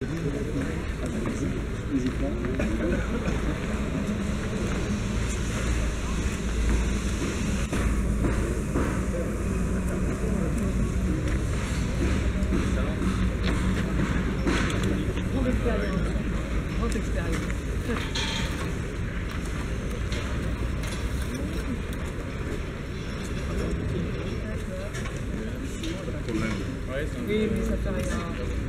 Grande expérience. Oui, mais ça fait rien.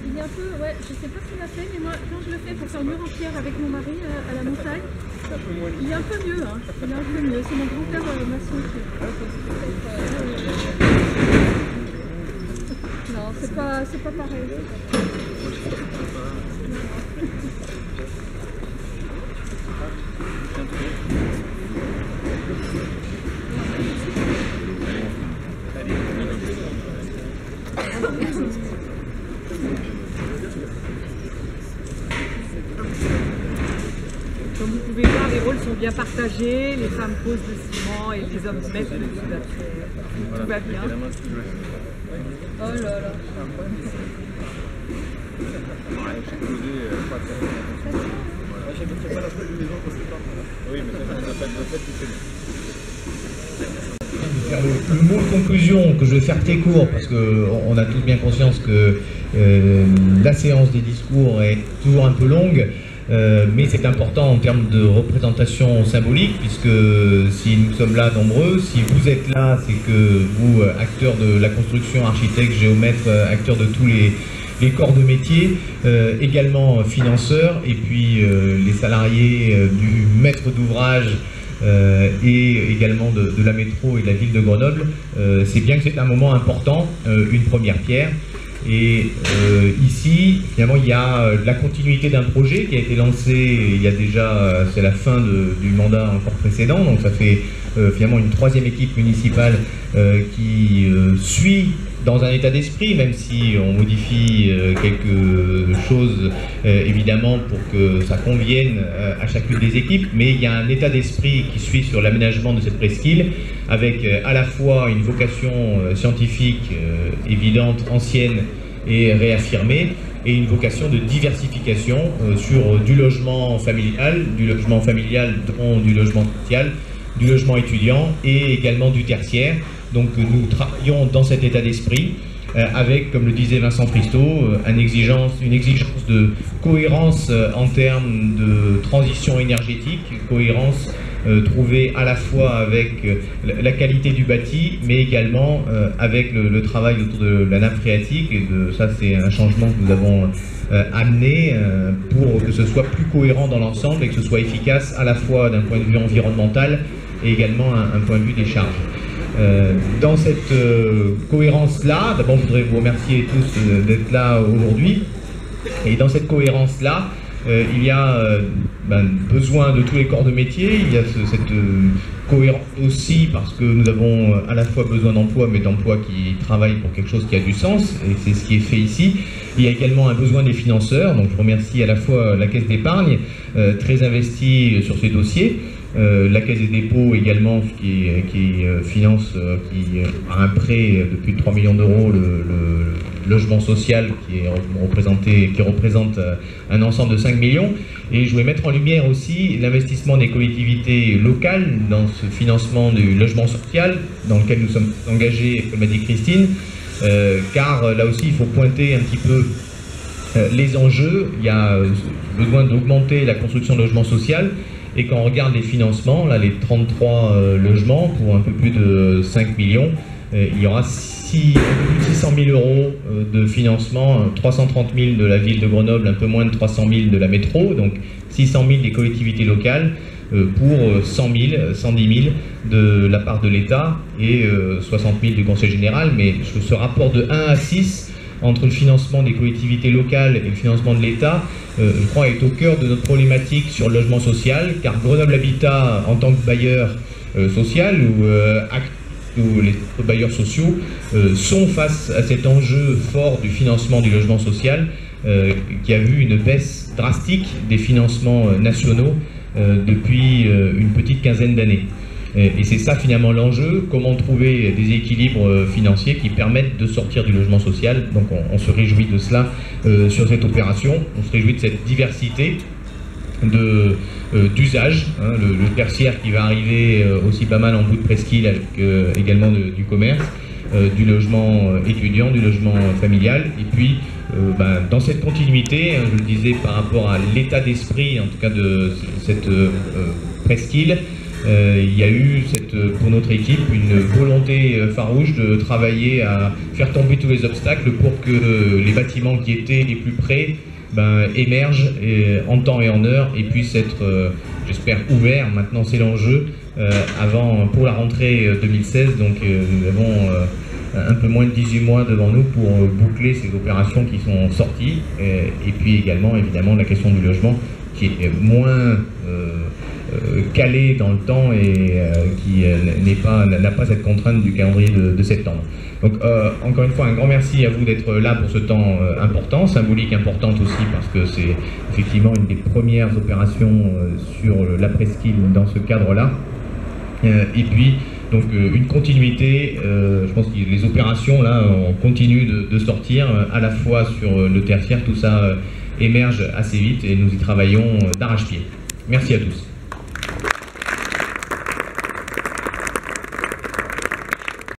Il est un peu, ouais, je sais pas ce qu'il a fait, mais moi, quand je le fais pour faire mur en pierre avec mon mari à la montagne, il est un peu mieux, hein. Il est un peu mieux. C'est mon grand-père maçon qui. Non, c'est pas pareil. Comme vous pouvez voir, les rôles sont bien partagés, les femmes posent le ciment et les hommes mettent le tout va bien. Oh là là. Le mot de conclusion que je vais faire très court, parce qu'on a tous bien conscience que la séance des discours est toujours un peu longue, mais c'est important en termes de représentation symbolique, puisque si nous sommes là nombreux, si vous êtes là, c'est que vous, acteurs de la construction, architectes, géomètres, acteurs de tous les corps de métier, également financeurs, et puis les salariés du maître d'ouvrage et également de la métro et de la ville de Grenoble, c'est bien que c'est un moment important, une première pierre. Et ici, finalement, il y a la continuité d'un projet qui a été lancé il y a déjà, c'est la fin du mandat encore précédent, donc ça fait finalement une troisième équipe municipale qui suit dans un état d'esprit, même si on modifie quelque chose évidemment pour que ça convienne à chacune des équipes, mais il y a un état d'esprit qui suit sur l'aménagement de cette presqu'île, avec à la fois une vocation scientifique évidente, ancienne et réaffirmée, et une vocation de diversification sur du logement familial dont du logement social, du logement étudiant et également du tertiaire. Donc nous travaillons dans cet état d'esprit avec, comme le disait Vincent Fristeau, une exigence de cohérence en termes de transition énergétique, cohérence trouvée à la fois avec la qualité du bâti, mais également avec le travail autour de la nappe phréatique. Et ça, c'est un changement que nous avons amené pour que ce soit plus cohérent dans l'ensemble et que ce soit efficace à la fois d'un point de vue environnemental et également un point de vue des charges. Dans cette cohérence-là, d'abord je voudrais vous remercier tous d'être là aujourd'hui, et dans cette cohérence-là, il y a besoin de tous les corps de métier, il y a cette cohérence aussi parce que nous avons à la fois besoin d'emplois, mais d'emplois qui travaillent pour quelque chose qui a du sens, et c'est ce qui est fait ici. Il y a également un besoin des financeurs, donc je remercie à la fois la Caisse d'épargne, très investie sur ces dossiers, la Caisse des dépôts également, qui finance, qui a un prêt de plus de 3 millions d'euros, le logement social qui représente un ensemble de 5 millions. Et je voulais mettre en lumière aussi l'investissement des collectivités locales dans ce financement du logement social, dans lequel nous sommes engagés, comme l'a dit Christine, car là aussi il faut pointer un petit peu les enjeux. Il y a besoin d'augmenter la construction de logement social. Et quand on regarde les financements, là, les 33 logements pour un peu plus de 5 millions, il y aura 600 000 euros de financement, 330 000 de la ville de Grenoble, un peu moins de 300 000 de la métro, donc 600 000 des collectivités locales pour 100 000, 110 000 de la part de l'État et 60 000 du Conseil général. Mais ce rapport de 1 à 6 entre le financement des collectivités locales et le financement de l'État, je crois, est au cœur de notre problématique sur le logement social, car Grenoble Habitat, en tant que bailleur social ou les bailleurs sociaux, sont face à cet enjeu fort du financement du logement social, qui a vu une baisse drastique des financements nationaux depuis une petite quinzaine d'années. Et c'est ça finalement l'enjeu, comment trouver des équilibres financiers qui permettent de sortir du logement social. Donc on se réjouit de cela sur cette opération, on se réjouit de cette diversité d'usage, hein, le tertiaire qui va arriver aussi pas mal en bout de presqu'île avec également du commerce, du logement étudiant, du logement familial, et puis dans cette continuité, hein, je le disais par rapport à l'état d'esprit en tout cas de cette presqu'île, il y a eu pour notre équipe une volonté farouche de travailler à faire tomber tous les obstacles pour que les bâtiments qui étaient les plus près émergent en temps et en heure et puissent être, j'espère, ouverts. Maintenant c'est l'enjeu pour la rentrée 2016, donc nous avons un peu moins de 18 mois devant nous pour boucler ces opérations qui sont sorties, et puis également évidemment la question du logement qui est moins calé dans le temps et qui n'a pas cette contrainte du calendrier de septembre. Donc encore une fois, un grand merci à vous d'être là pour ce temps important, symbolique importante aussi, parce que c'est effectivement une des premières opérations sur la presqu'île dans ce cadre-là. Et puis donc une continuité, je pense que les opérations là on continue de sortir à la fois sur le tertiaire, tout ça émerge assez vite et nous y travaillons d'arrache-pied. Merci à tous.